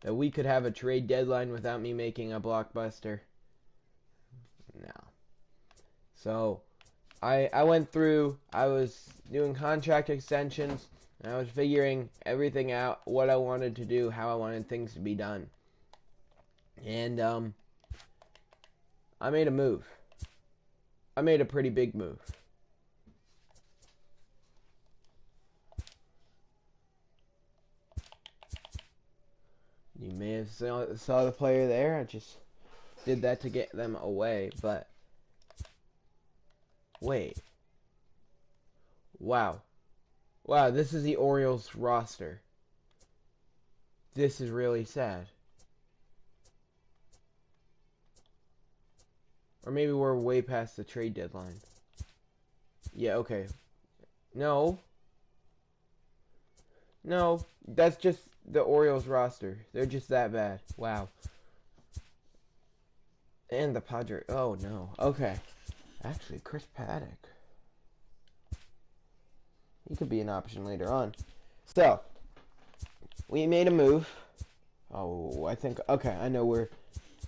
that we could have a trade deadline without me making a blockbuster? No. So I went through, I was doing contract extensions, and I was figuring everything out, what I wanted to do, how I wanted things to be done. And I made a move. I made a pretty big move. You may have saw the player there. I just did that to get them away, but wait. Wow. Wow, this is the Orioles roster. This is really sad. Or maybe we're way past the trade deadline. Yeah, okay. No. No, that's just the Orioles roster. They're just that bad. Wow. And the Padres. Oh, no. Okay. Actually, Chris Paddock. He could be an option later on. So, we made a move. Oh, I think... Okay, I know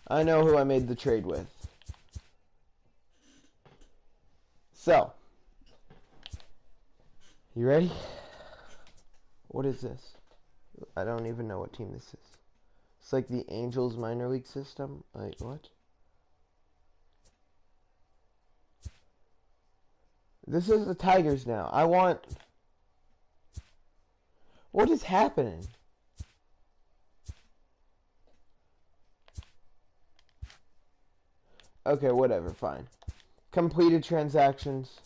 who I made the trade with. So, you ready? What is this? I don't even know what team this is. It's like the Angels minor league system. Wait, what? This is the Tigers now. I want... What is happening? Okay, whatever, fine. Completed transactions.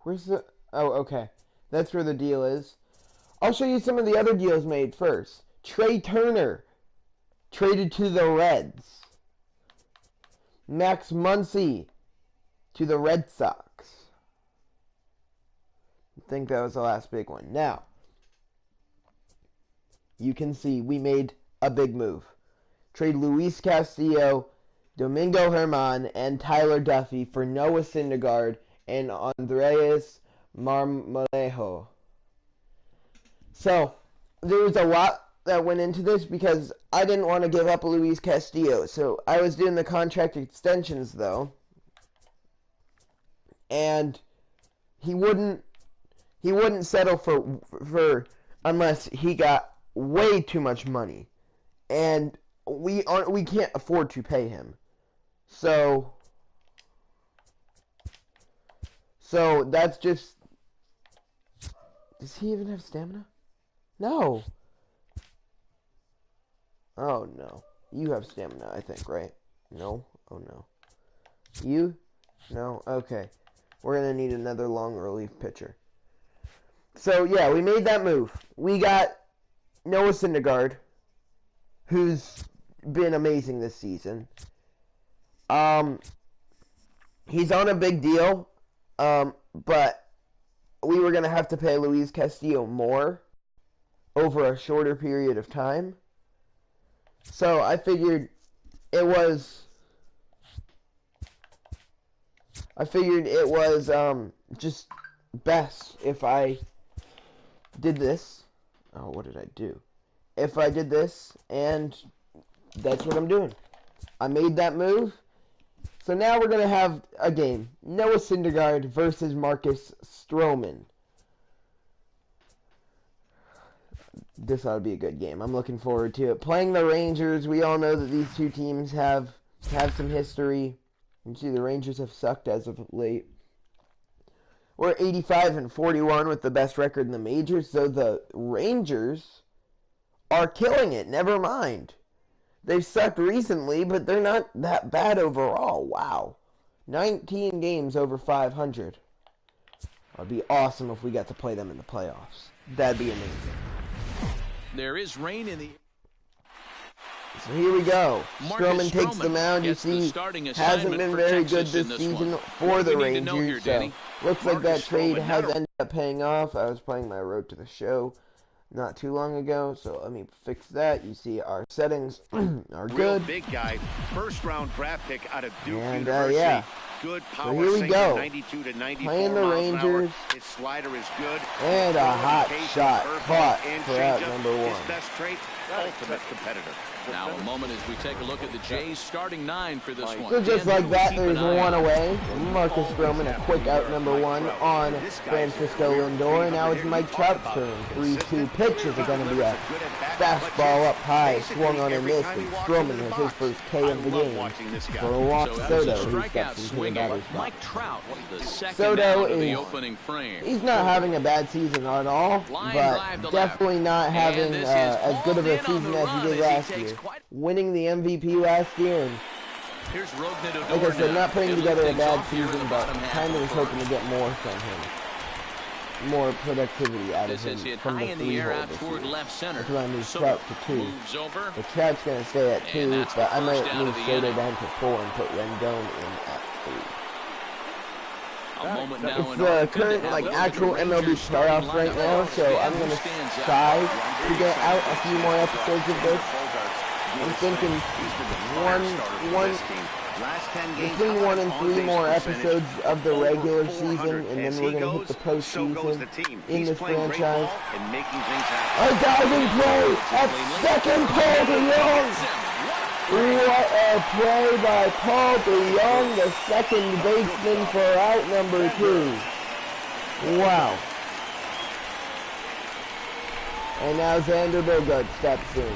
Where's the... Oh, okay. That's where the deal is. I'll show you some of the other deals made first. Trey Turner traded to the Reds. Max Muncy to the Red Sox. I think that was the last big one. Now, you can see we made a big move. Trade Luis Castillo, Domingo Germán, and Tyler Duffy for Noah Syndergaard and Andres Marmolejo. So, there was a lot that went into this because I didn't want to give up Luis Castillo. So, I was doing the contract extensions, though. And he wouldn't settle for unless he got way too much money. And we can't afford to pay him. So that's just... Does he even have stamina? No. Oh, no. You have stamina, I think, right? No? Oh, no. You? No? Okay. We're going to need another long relief pitcher. So, yeah, we made that move. We got Noah Syndergaard, who's been amazing this season. He's on a big deal, but we were going to have to pay Luis Castillo more over a shorter period of time. So I figured it was just best if I did this. Oh, what did I do? If I did this, and that's what I'm doing. I made that move. So now we're going to have a game. Noah Syndergaard versus Marcus Stroman. This ought to be a good game. I'm looking forward to it. Playing the Rangers, we all know that these two teams have some history. You see, the Rangers have sucked as of late. We're 85-41 with the best record in the majors, so the Rangers are killing it. Never mind. They've sucked recently, but they're not that bad overall. Wow. 19 games over 500. It'd be awesome if we got to play them in the playoffs. That'd be amazing. There is rain in the... So here we go. Stroman takes the mound. You see, hasn't been very good this season for the Rangers. So looks like that trade has ended up paying off. I was playing my Road to the Show not too long ago, so let me fix that. You see our settings are good. Real big guy, first round draft pick out of Duke University. Yeah. good So power here we sinker, go. 92 to 94 Playing the miles an hour. Rangers. His slider is good. And a hot shot caught and for out changeup. number His one. best trait, ultimate competitor. Now a moment as we take a look at the Jays starting 9 for this one. So just Dan, like who that, we keep there's an eye one on? away. Marcus Stroman, a quick out number one on Francisco Lindor. And now it's Mike Trout's turn. 3-2 pitch. Is it going to be a fastball up high, swung on and missed, and Stroman has his first K of the game for Juan So Soto, a who strikeout steps into the swinging. batter's box. Mike Trout, the second Soto out of the is- opening frame. He's not having a bad season at all, Line drive to but left. definitely not And having this is as good of a hauled in on season the as run he did as he last takes year. quite- Winning the MVP last year, and Here's Rougned like I said, Odor not putting now. together a Things bad off here in season, the but bottom half kind of of was the hoping to first. get more from him. More productivity out of This him is hit from high the in the three air hole out this toward year. left center. That's why I moved Soto Trout to 2. moves over. The Trout's going to stay at 2, that's but the I might first out move of the Soto inning. down to 4 and put Rendon in at 3. A moment now It's in the Arlington current, to have like, a look at actual the MLB Rangers starting playoffs right lineup. now, so I'm going to Stands out. try to get out a few more episodes of this. I'm thinking between 1 and 3 more episodes of the regular season, and then we're going to hit the postseason in this franchise. A diving play at second, Paul DeYoung. What a play by Paul DeYoung, the second baseman for out number 2. Wow. And now Xander Bogart steps in.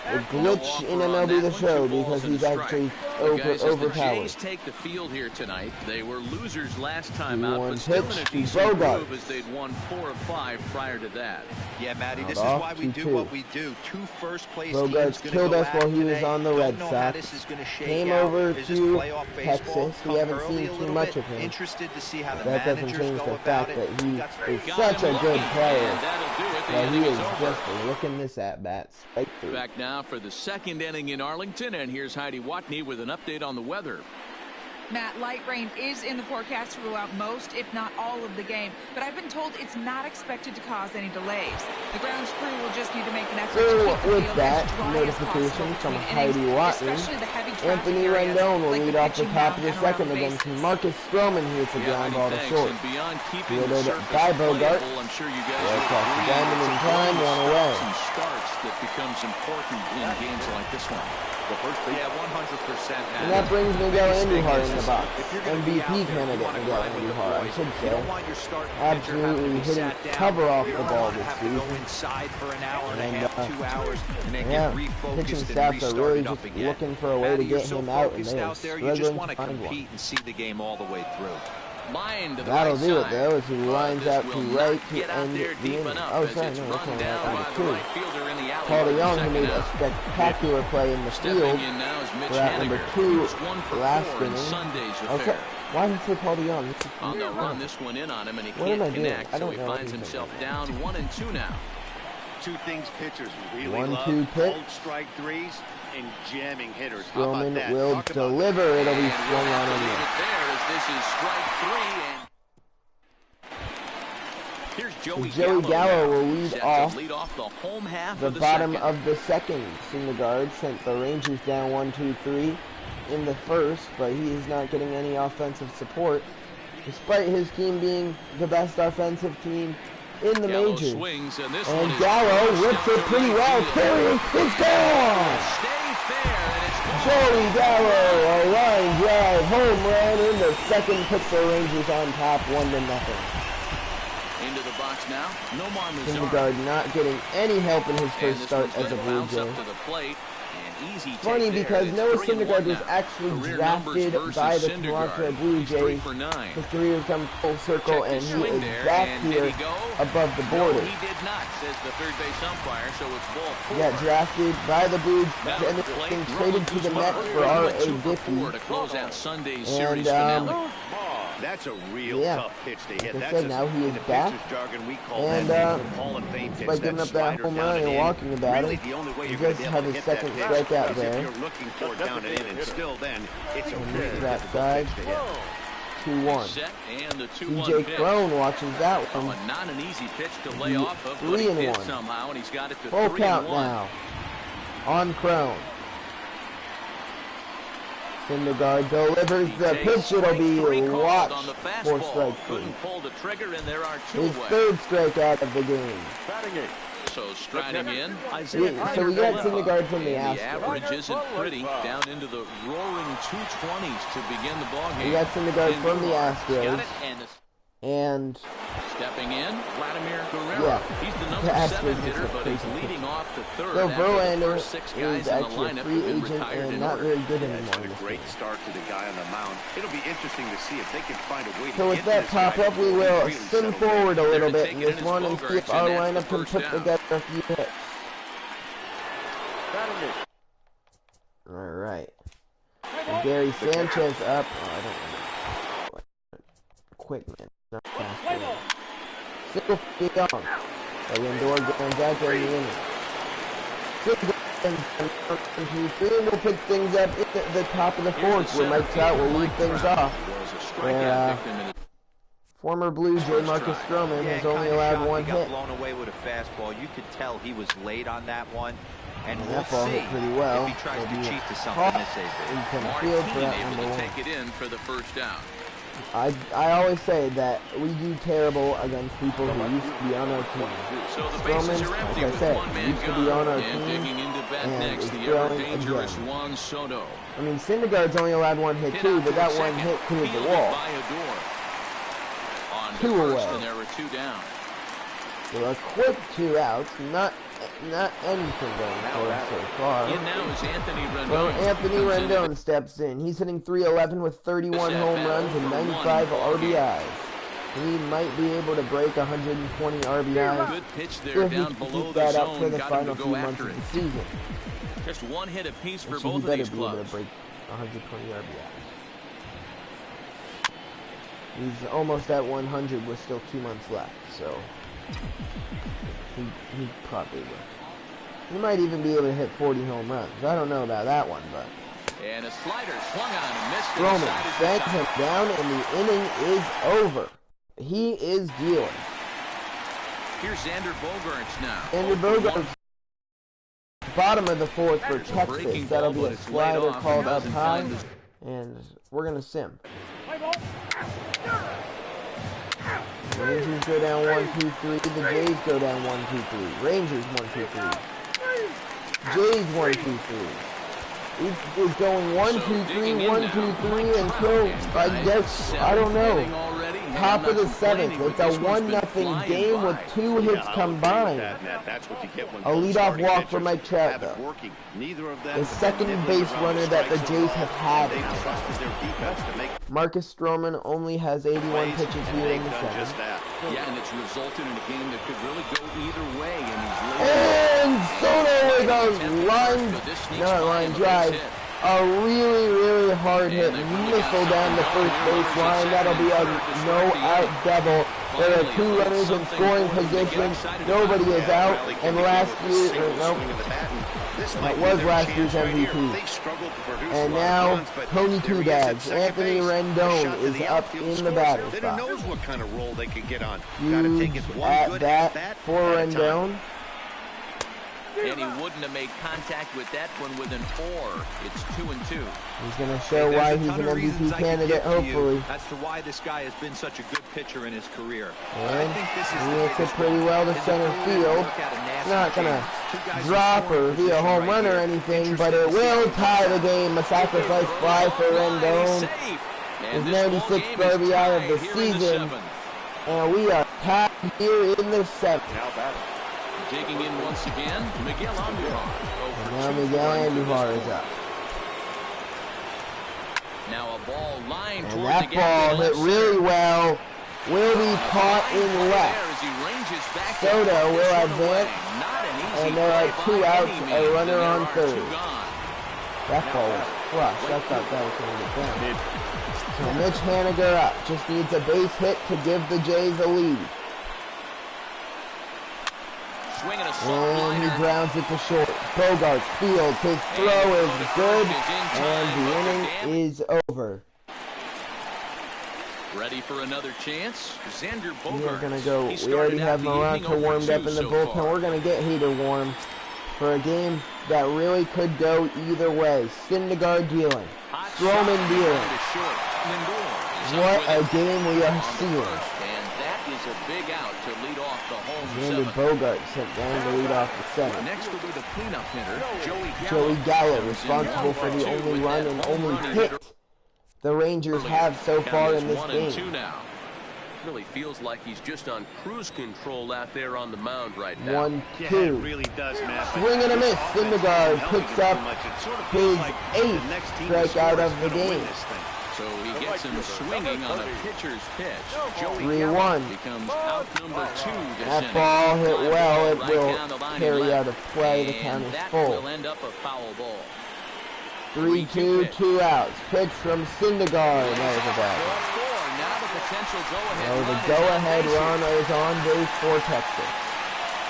A glitch in MLB The Show because he's actually overpowered. Jays take the field here tonight. They were losers last time out, 2-1 but still in a pitch to decent Bogart. groove as they'd won 4 of 5 prior to that. Yeah, Matty, Not this is off, why we do 2-2. what we do. 2 first-place Bogart's teams killed gonna us go while at he was today. on the Don't Red know how Sox. this is gonna shake Came out. over Is this to playoff baseball Texas. We come haven't early seen a too little much bit? of him. Interested to see how the That doesn't managers change go the about fact it. that he is Got such him a good looking, player. and that'll do it. The That he inning is is over. just looking this at bat straight through. Back now for the second inning in Arlington, and here's Heidi Watney with an update on the weather. Matt, light rain is in the forecast throughout most, if not all, of the game, but I've been told it's not expected to cause any delays. The grounds crew will just need to make an effort to So keep the with field that as dry as notification possible from between Heidi innings, Watney, especially the heavy traffic Anthony areas Rendon will like lead off the pitching top of the mound and around second the against bases. Marcus Stroman hits a ground ball to Thanks, short. and beyond keeping Fielded the surface by Bogart. playable, I'm sure you guys Right will across the agree diamond in it's time, the one stops away. and starts that becomes important in games like this one. Yeah, 100%. And that brings Miguel Andujar in the box. If you're gonna be MVP out there, you candidate wanna Miguel grind with the Andujar, I boys. should You say. don't want your starting pitcher having to Absolutely be hitting sat down. cover off You the don't ball want to this have to go season. inside for an hour and a And, half, 2 hours, and then yeah, get refocused pitching and staffs are really restarted up just again. looking for a way to Matty, you're get so him out, and focused they are out there, you just struggling want to to find one. compete and see the game all the way through. Line to the That'll right do it side. though, as he lines This out will to not right to get out end there the deep inning. enough Oh, as sorry, it's no, that's run only down right by out the to right fielder in the alley. Paul for the DeYoung, who second made a out. spectacular play in the Stepping field in now is Mitch for out number Haniger. 2 He's 1 for last 4 in inning. Sunday's Okay, affair. why did he say Paul DeYoung? This is On the weird. run, this one in on him, and he What am I can't doing? connect, I so don't he know what finds he's himself doing. down 1 and 2 now. 2 things pitchers really 1-2 love, pitch. cold strike threes and jamming hitters. How about Strowman that? will Talk about deliver. It'll be And swung we'll on have to and leave in. it there as this is strike 3. And here's Joey Gallo now, will lead set off to lead off the home half the of the bottom second. of the second. Syndergaard sent the Rangers down 1-2-3 in the first, but he is not getting any offensive support, despite his team being the best offensive team in the Gallo majors. swings, and this one And is Gallo pushed rips out it to pretty right well. field. Carry, it's gone! Stay fair, and it's gone. Joey Gallo, a line drive, home run in the second, puts the Rangers on top 1-0. Into the box now. Nomar Mazar. Syndergaard not getting any help in his And first this start one's as a gonna Blue bounce Jay. up to the plate. And easy take Funny there. because It's Noah 3-1 Syndergaard was now. actually Career drafted numbers by the versus Toronto Syndergaard. Blue He's 3 Jays. for 9. His career has come full circle, Check and the he swing is there, back and did here he go? above the No, border. he did not, says the third base umpire, so it's ball 4. Got drafted by the Blue Now Jays and at the plate, then traded to the Rowan Mets Guzman for went R.A. 2 for 4 Dickey. to close out Sunday's And, series finale. That's a real Yeah. tough pitch to hit. Like I That's said, a, now he is in the back. pitcher's jargon, we call And, that a Hall of Fame pitch. by giving up that slider home down run and in. walking about Really, him, the only way he you're going does to be have able to his hit that second pitch strikeout is there. if you're looking for it down and in, and still then, it's a really to that difficult side. pitch to hit. 2-1. Set and the 2-1 DJ pitch. Crone watches that Oh, one. and not an easy pitch to lay The off of, but he 3-1. did somehow, and he's got it to Full 3-1. count now on Crone. Syndergaard delivers the pitch. It'll be watched for strike 3. Couldn't pull the trigger, and there are 2 His away. 3rd strikeout of the game. So striding in, So we got Syndergaard from the the Astros. average isn't pretty. Down into the roaring 220s to begin the ball game. We got Syndergaard from the Got Astros. it, and And stepping in, Vladimir Guerrero. yeah, He's the the number Astros 7 is hitter, a but he's crazy leading off the 3rd. so after the Verlander first 6 guys is in the actually a lineup free have been agent retired and in not order. very good It's anymore. been a great start to the guy on the mound. It'll be interesting to see if they can find a way to So with get that this guy pop up, to we will really sim settle forward a down. little They're bit in taking this in one his and see if Bogarts, our and that's lineup the can first put down. together a few hits. All right. And Gary Sanchez up. Oh, I don't know. Quick man. Not fast. Single feet on. The Lindor goes out there in the inning. And we'll pick things up at the top of the 4th where Mike Trout will lead things off. Where, former Blue Jay Marcus Stroman has only allowed 1 He got hit. blown away with a fastball. You could tell he was late on that one. And And we'll that ball see hit pretty well. if he tries It'll to be cheat to a something hop this in AP. center field for that able number to 1. take it in for the first down. I always say that we do terrible against people who used to be on our team. So the bases Stroman, are empty like I with said, one man used to gone. be on our And team, digging into bat and next, is the throwing ever-dangerous again. Juan Soto. I mean, Syndergaard's only allowed 1 hit too, but that 1 hit cleared the wall. By Odor. On to 2 first, away. and there were 2 down. So a quick 2 outs, not anything going for us so far. In now is Anthony Rendon. Well, Anthony Comes in. Rendon steps in. He's hitting .311 with 31 home runs and 95 RBIs. He might be able to break 120 RBIs Good pitch there if he down can below keep the that up zone. for the Got him final to few go months after of it. the season. Just 1 hit apiece for So he both of better these be able clubs. to break 120 RBIs. He's almost at 100 with still 2 months left, so he probably will. He might even be able to hit 40 home runs. I don't know about that one, but And a slider swung on and missed. Roman inside his bangs top. him down, and the inning is over. He is dealing. Here's Xander Bogarts now. Andrew Bogarts, bottom of the 4th for Texas. That'll be a slider called up high, and we're gonna sim. Rangers go down 1-2-3. The Jays go down 1-2-3. Rangers 1-2-3. Jays 1-2-3. It's going 1-2-3, 1-2-3 until I guess I don't know. Top of the 7th. It's a 1-0 game with 2 hits combined. That's what you get when A leadoff starting walk pitchers for Mike Trout, have it though. working. Neither of them The second base runner that the Jays have had. They trusted their defense to make Marcus Stroman only has 81 plays, pitches and here in they've the done 7th. just that. Yeah, and it's resulted in a game that could really go either way. And Soto with a line drive. A really hard hit missile down the first baseline. That'll be a no-out double. There are 2 runners in scoring position. Nobody is out. And last year, it was last year's MVP. And now, Tony Two Bags, Anthony Rendon is up in the batter's Who box. knows what kind of role they can get on? Gotta take it Huge one at good bat at for a time. Rendon. And he wouldn't have made contact with that one with an or. It's 2-2. He's going to show why he's an MVP candidate, hopefully. As to why this guy has been such a good pitcher in his career. And he hits it pretty well to center field. It's not going to drop or be a home run or anything, but it will tie the game. A sacrifice fly for Rendon. His 96th RBI of the season. And we are tied here in the 7th. Digging in once again, Miguel Andujar. Now Miguel Andujar is up. Now a ball line And toward that the ball hit really well. Will be caught in left. Soto will advance. And there are 2 outs, a runner on 3rd. That ball was flush. I thought that was going to get down. So Mitch Haniger up. Just needs a base hit to give the Jays a lead. And he grounds it to short. Bogarts fields. His throw is good. And the inning is over. Ready for another chance? Xander We are Bogarts. going to go. We already have Morocco warmed up in the bullpen. We're going to get Hader warm. for a game that really could go either way. Syndergaard dealing. Stroman dealing. What a game we are seeing. And that is a big out to lead off the home Xander seventh. Bogart sent down to lead off the seventh. Next will be the cleanup hitter, Joey Joey Gallo, responsible for the only run and only hit the Rangers have so far in this game. Now. Really feels like he's just on cruise control out there on the mound right now. 1-2. Yeah, it really does, Matt. Swing and a miss. Syndergaard picks up his eighth strikeout of the game. So he gets him swinging on a pitcher's pitch. Joey 3-1. becomes out number 2 this That inning. ball hit well. It Right will down the line carry left. out of play. The count And is that full. will end up a foul ball. 3-2, 2 outs. Pitch from Syndergaard. That was a bad one. Now the potential go-ahead So the run is go-ahead on base run here. is on base for Texas.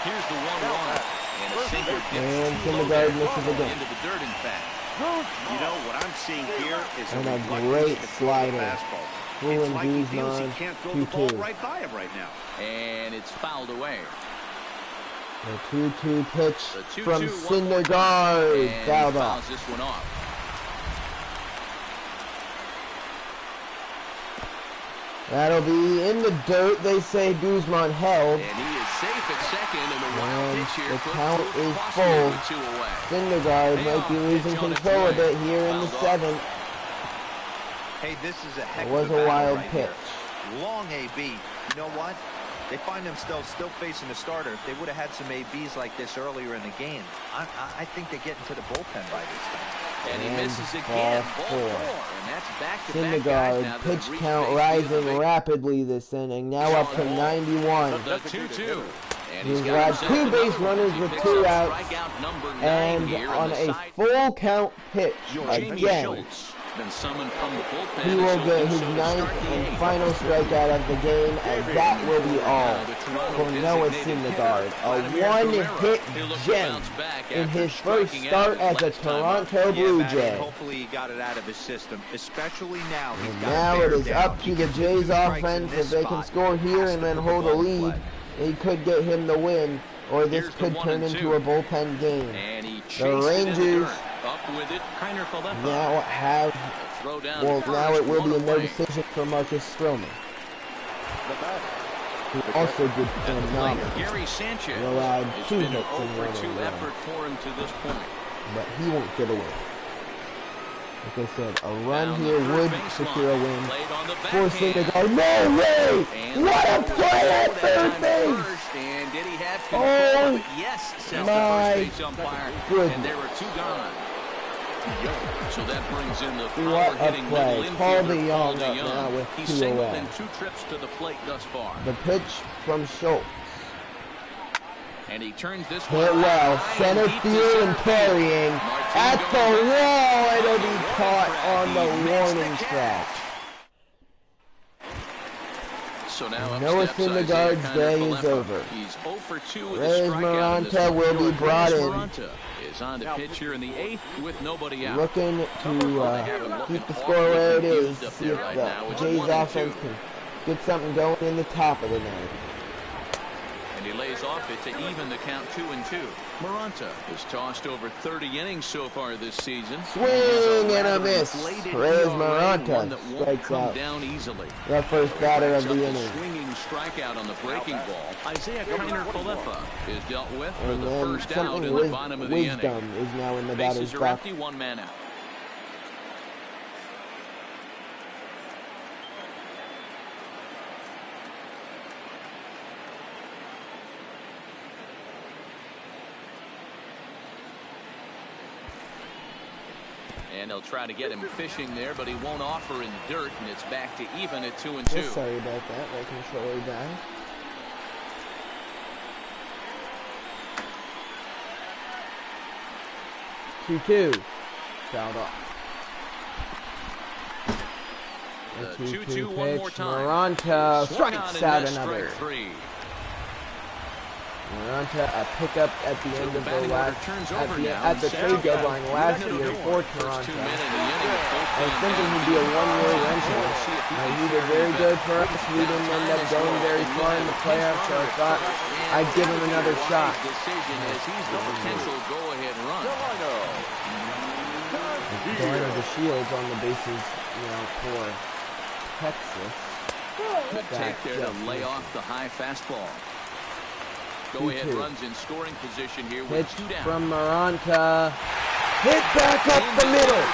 Here's the 1-1. And a sinker gets And too low Syndergaard there. misses again. Into the dirt, in fact. You know, what I'm seeing here is And a reluctance great to throw the slider. fastball. Ruin It's like he feels he Guzman, can't throw the ball 2-2. right by him right now. And it's fouled away. The 2-2 pitch The 2-2 from one more time. Syndergaard. And he Fouled fouls off. this one off. That'll be in the dirt. They say Guzman held. And he is safe at second, and the wild And pitch here the puts count Luke is Foster full. with 2 away. Syndergaard might be losing control a bit here in the seventh. Hey, this is a heck It was of a a battle wild right pitch. here. Long AB. You know what? They find themselves still facing the starter. If they would have had some ABs like this earlier in the game, I think they get into the bullpen by this time. And he And misses again. ball Ball 4. four. And that's back-to-back guys now Syndergaard, that pitch have reached count base rising field. rapidly this inning, now up to 91. The 2-2. And He's got got himself 2 another base one. runners He with picks 2 up outs, strikeout number 9 and here on the a side. full count pitch Jamie again. Schultz been summoned from the bullpen. He will get his 9th and final strikeout of the game, and that will be all for Noah Syndergaard. A one-hit gem in his first start as a Toronto Blue Jay. Hopefully he got it out of his system, especially now. He's And got now it bear is down. up to He the can get Jays strikes in offense. this If they can spot. score here Has and to then put the hold a ball in lead, play. he could get him the win, or this Here's the could 1 turn and into 2. a bullpen game. And he chased The it in the Rangers dirt. Up with it, Kiner Falefa. now have, Throw down well, to now first, it will be a one no away. decision for Marcus Stroman, who also did At the plate, phenomenal. Gary Sanchez. Will add It's 2 been hits an in 0 for 2 one run. effort for him to this point. But he won't get a win. Like I said, a run Down the here third would baseline. secure a win Played on the for backhand. Syndergaard. No way! And What a the play at that third time base! first, and did he have control? Oh, But yes, says the my first base umpire. goodness. And there were 2 gone. So that brings in the What a power-hitting play. middle Paul infielder, DeYoung Paul up now with He's 2 singled away. in 2 trips to the plate thus far. The pitch from Schultz. And he turns this Hit one well, high center and deep to field and center carrying Martin at the going wall. back. It'll be What a caught crack. on the He missed warning track. So now up Noah steps Isaiah Syndergaard's Kiner day is Falefa. over. He's 0 for 2 with Reyes a strikeout in this Maranta one. will be brought Reyes in. Maranta is on the pitch here in the 8th with nobody out. Looking to keep the score where it is. See if the Jays offense can get something going in the top of the ninth. And he lays off it to even the count 2-2. Maranta has tossed over 30 innings so far this season. Swing and a miss. Inflated Reyes ERA, one Maranta that won't strikes come out. down easily. The first batter of Up the the inning. swinging strikeout on the breaking ball. Isaiah Kiner Falefa is dealt with for And the then first out something in the bottom of the inning. wisdom is now in the batter's Bases are box. empty, 1 man out. And they'll try to get him fishing there, but he won't offer in dirt, and it's back to even at 2-2. Oh, sorry about that. My controller died. Two. Fouled off. The 2-2 2-2 one more pitch. time. Maranta Swung on strikes and out missed, another. strike 3. Maranta, a pickup at the end of the last, at the trade deadline last year for Toronto. I was thinking he'd be a one-year rental. He did very good for us. We didn't end up going very far in the playoffs, so I thought I'd give him another shot. Going to the Shields on the bases, for Texas. Good take there to lay off the high fastball. Go-ahead runs in scoring position here with 2 down. From Maranta. Hit back up the middle.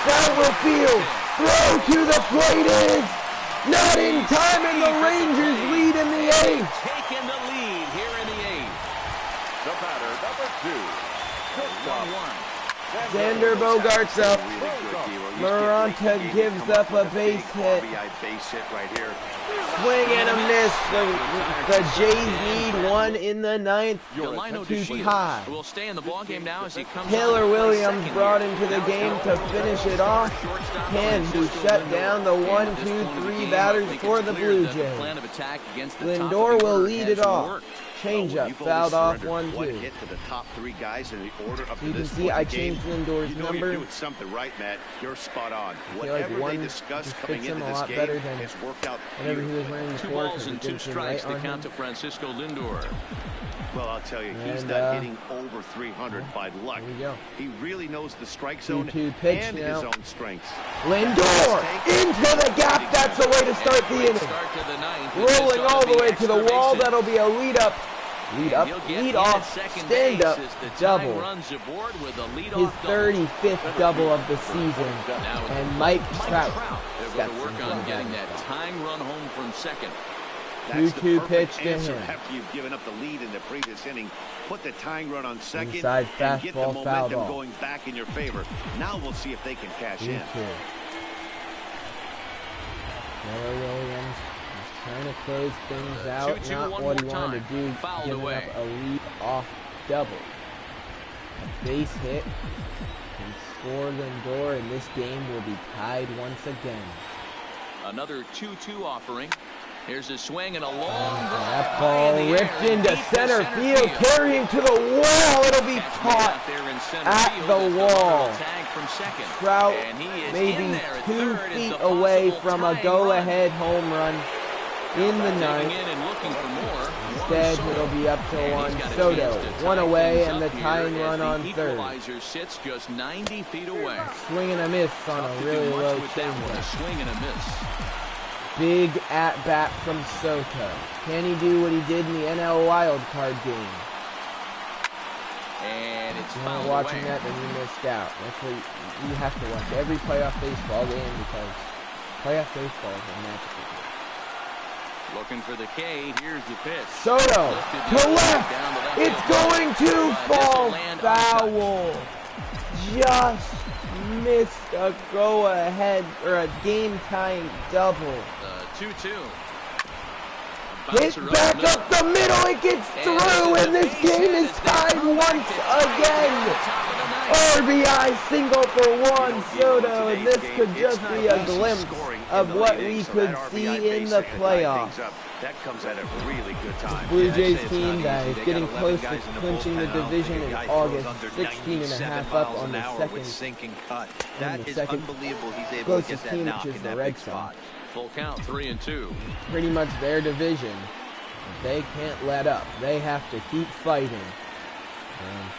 Center field. Throw to the plate is not in time, and the Rangers lead in the 8th. Taking the lead here in the 8th. The batter, number 2. Xander Bogaerts up. Maranta gives up a base hit. Swing and a miss. The Jays need one in the 9th to tie. Will stay in the ballgame now as he comes. Taylor Williams brought into the game to finish it off. Can he shut down the 1, 2, 3 batters for the Blue Jays? Lindor will lead it off. Changeup fouled off 1-2. Hit to the top 3 guys in the order up to You can this see point I in the game. changed Lindor's number. You're doing something right, Matt. You're spot on. Like Whatever one they discuss just coming fits him into a this lot game better than has worked out whatever he was beautifully. wearing 2 before. balls and 2 strikes. The count to Francisco Lindor. Well, I'll tell you, he's And, not hitting over 300 by luck. There you go. He really knows the strike zone 2-2 pitch and now. his own strengths. Lindor into the gap. That's the way to start the inning. Rolling all the way to the wall. That'll be a lead up. Lead up, lead off, stand up, double. His 35th double of the season. And Mike Trout steps work into on the getting bag. that tying run home from second. That's the 2-2 perfect pitch to answer him. after you've given up the lead in the previous inning. Put the tying run on second Inside and get the fastball fouled momentum off. going back in your favor. Now we'll see if they can cash in. 2-2. Taylor Williams is trying to close things out. 2-2 Not one what he more wanted to time. do. Fouled Giving away. up a lead off double. A base hit can score Lindor, and this game will be tied once again. Another 2-2 offering. Here's a swing and a long That drive. ball High in the ripped air, into deep to center field, carrying to the wall. It'll be caught Out there in center at field the as wall. runner will tag from second. Trout And he is in maybe there at 2 third. It's feet a away possible from a tying go-ahead home run in the run. ninth. Digging in and looking for more. Instead, it'll be up to And one. he's got a Soto, chance to one tie away, things and the up here tying as run the on third. equalizer sits just 90 feet away. Swing and a miss on Tough a to really do much low with that one. A changeup. swing and a miss. Big at-bat from Soto. Can he do what he did in the NL Wild Card game? And it's If you're not fouled watching away. that, then you missed out. That's what you have to watch every playoff baseball game, because playoff baseball is a magical game. Looking for the K. Here's the pitch. Soto Lifted to down left. the It's field. going to This'll fall land foul. Just missed a go-ahead or a game-tying double. 2-2. Hit back up the middle. It gets through, and this game is tied once again. RBI single for Juan Soto, and this could just be a glimpse of what we could see in the playoffs. That comes at a really good time. Blue Jays team that is getting close to clinching the division in August, 16.5 up on the second. Sinking cut. That is second unbelievable. He's able to closest get that team, knock which is in the that Red big spot. Full count, 3-2. Pretty much their division. They can't let up. They have to keep fighting. And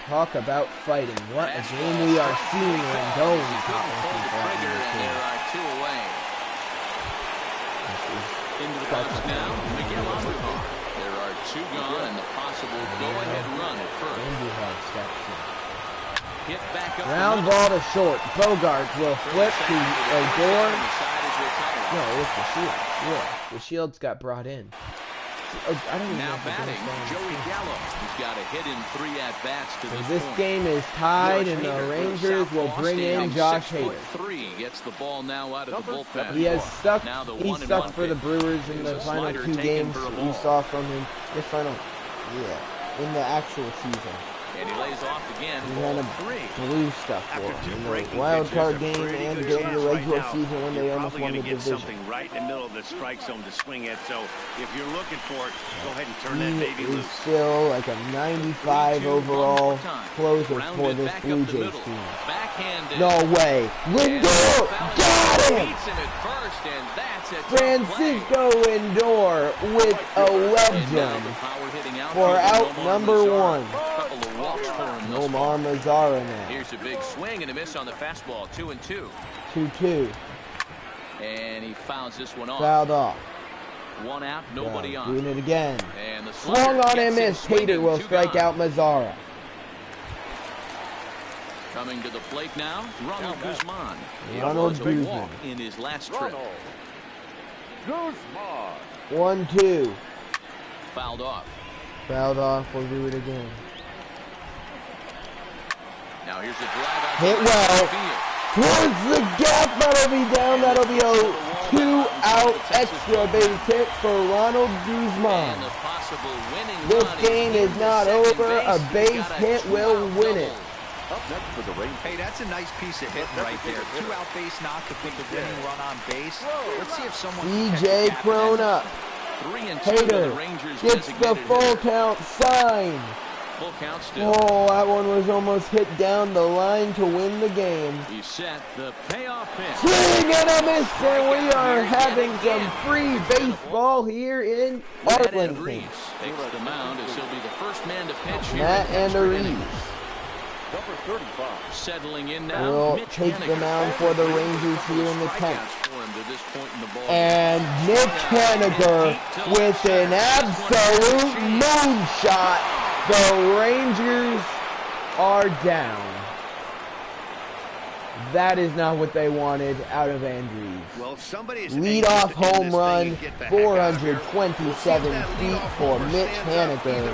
talk about fighting. What a game we are seeing. Rendon Pull the trigger, and there are 2 away. Into the box now, Miguel Andujar. There are 2 gone, and the possible go-ahead run at first. Hit back up. Ground ball to short. Bogaerts will flip to Odor. No, it was the Shield. Yeah, the Shields got brought in. Oh, I don't even know Now if they're gonna batting, stay on. Joey Gallo. He's got a hit in 3 at-bats to So this this point. game is tied, and the Hader, Rangers will southpaw, bring in standing Josh 6'3", Hader. gets the ball now out of the bullpen. He has stuck. Now the He 1-1 stuck for the pitch. Brewers in the Here's a final slider 2 taken games for a we ball. saw from him. The final, yeah, in the actual season. And he lays off again. He had a blue stuff for him in the wild card game and during the regular season when they almost won the division. Something right in the middle of the strike zone to swing at. So if you're looking for it, go ahead and turn that baby He is loose. still like a 95 overall closer for this Blue Jays team. No way. Lindor got him! Francisco Lindor with a legend for out number 1. Omar Mazara now. Here's a big swing and a miss on the fastball. 2-2. 2-2. And he fouls this one off. Fouled off. One out, nobody on. Doing it again. And the swung on and missed. Hader will strike out Mazara. Coming to the plate now, Ronald Guzman. Ronald Guzman in his last trip. 1-2. Fouled off. Fouled off. We'll do it again. Now here's a drive out. Hit well. Towards the gap. That'll be down. That'll be a 2-out extra base hit for Ronald Guzman. This game is not over. A base hit will win it. Up next for the Rangers. Hey, that's a nice piece of hitting right there. 2-out base knock to put the winning run on base. Let's see if someone. DJ Crone up. Hader gets the full count sign. Full count still. Oh, that one was almost hit down the line to win the game. He set the payoff pitch. Swing and a miss, and we are having some free baseball here in Arlington. Takes the mound as he'll be the first man to pitch here. Matt Andrews Number 35. Settling in now. will take the mound for the Rangers here in the 10th. And Mitch Haniger with an absolute moonshot. The Rangers are down. That is not what they wanted out of Andrews. Well, leadoff home run, 427 feet for Mitch Haniger,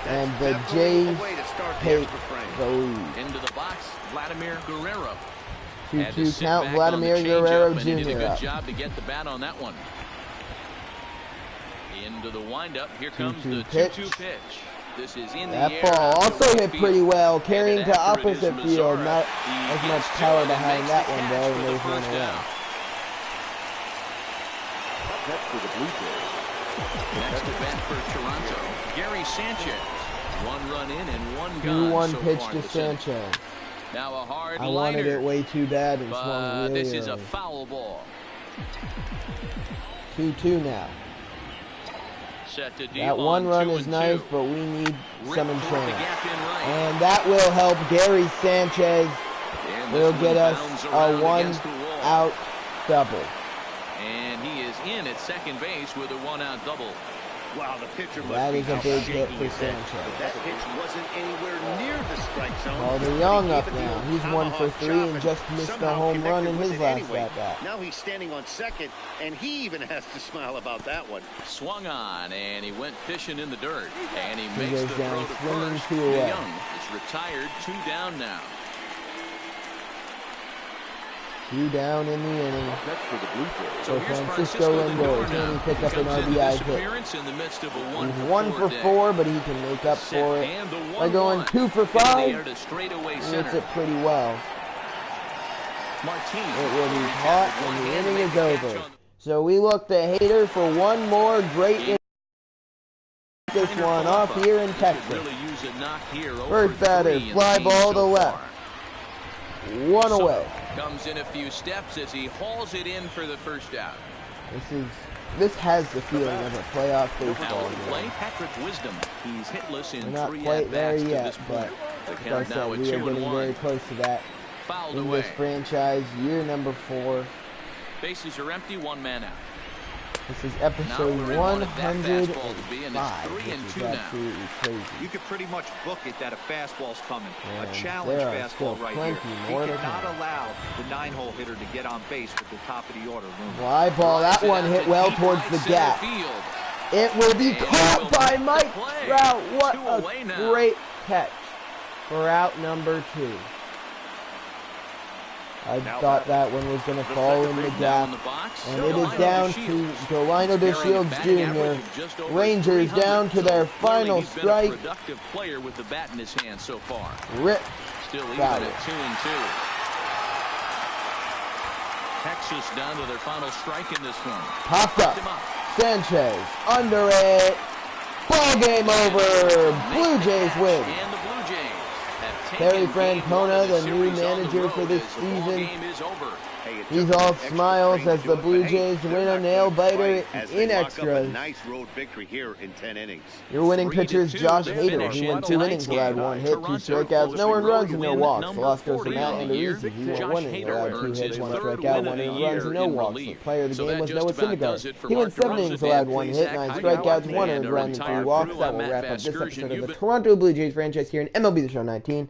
and the Jays take the lead. Into the box, Vladimir Guerrero. 2-2 count. Vladimir Guerrero Jr. Did a good up. job to get the bat on that one. Into the windup. Here comes the 2-2 pitch. This is in the air. That ball also hit pretty well, carrying to opposite field. Not as much power behind that one, though, and there's one away. Next for the Blue Jays. Next to bat for Toronto, Gary Sanchez. 1 run in and 1 gone. 2-1 pitch to Sanchez. Now a hard I wanted it way too bad and swung really this is early. a foul ball. 2-2 now. Set to That 1 run is nice, but we need some insurance. And that will help. Gary Sanchez will get us a 1-out double. And he is in at second base with a 1-out double. Wow, the pitcher must That is a big hit for Sanchez. Sanchez. That pitch wasn't anywhere near the strike zone. Calder Young up now. He's 1 for 3 and just missed a home run in his last at-bat. Now he's standing on second, and he even has to smile about that one. Swung on, and he went fishing in the dirt. And he He makes goes the down throw to swinging, first. 2 away. Young is retired, 2 down now. 2 down in the inning. Next for the Blue Jays. So For here's Francisco Lindor. Can he pick up an RBI hit? In the midst of a He's 1 for 4, but he can make up for it by going 2 for 5. He hits it pretty well. It will be hot when the inning is over. So we look to Hader for one more great inning. This one off here in Texas. First batter, fly ball to left. 1 away. Comes in a few steps as he hauls it in for the first out. This has the feeling of a playoff baseball game. Patrick Wisdom. He's hitless in We're not 3 quite there at-bats to yet, this but point. The as I count said, now at we are getting 2-1. very close to that Fouled in away. this franchise, year number 4. Bases are empty, 1 man out. This is episode Now where he wanted that 105, fastball to be, and it's 3 and which 2 is now. absolutely crazy. You could pretty much book it that a fastball's coming. And A challenge there are still fastball right plenty here. more He to cannot come. allow the 9-hole hitter to get on base with the top of the order looming. Fly ball, that Drives it one out hit to well deep towards right the center gap. field. It will be And caught he'll by make the Mike play. Trout. What 2 a away now. great catch for out number 2. I thought that one was going to fall in the gap. And it is down to Delino DeShields Jr. Rangers down to their final strike. Productive player with the bat in his hand so far. Rip. Still even Got at it. 2-2. Texas down to their final strike in this one. Popped up. Sanchez under it. Ball game over. Blue Jays win. And the Blue Jays have Terry taken game Francona, one of the new series on the manager for road this as the ball season. game is over. He's all smiles as the Blue Jays win a nail-biter in extras. Nice road victory here in 10 innings. Your winning 3-2 pitcher is Josh the Hader. finish He in went 2 innings, tonight's allowed game. 1 hit, 2 Toronto strikeouts, no earned runs, and no win walks. The number loss goes to 40 Matt on the year. Andrews. He went Josh 1 inning, Hader allowed 2 earns hits, his 1 third strikeout, win 1 of the earned year runs, and no in walks. The relief. player of the So game that was just Noah about does Syndergaard. it for He went Mark 7 innings, Rosen allowed and 1 hit, Zach 9 Heidel strikeouts, 1 earned and run, and 3 retired walks. crew. That I'm will Matt wrap up this Vasgersian. episode of You've the been- Toronto Blue Jays franchise here in MLB The Show 19.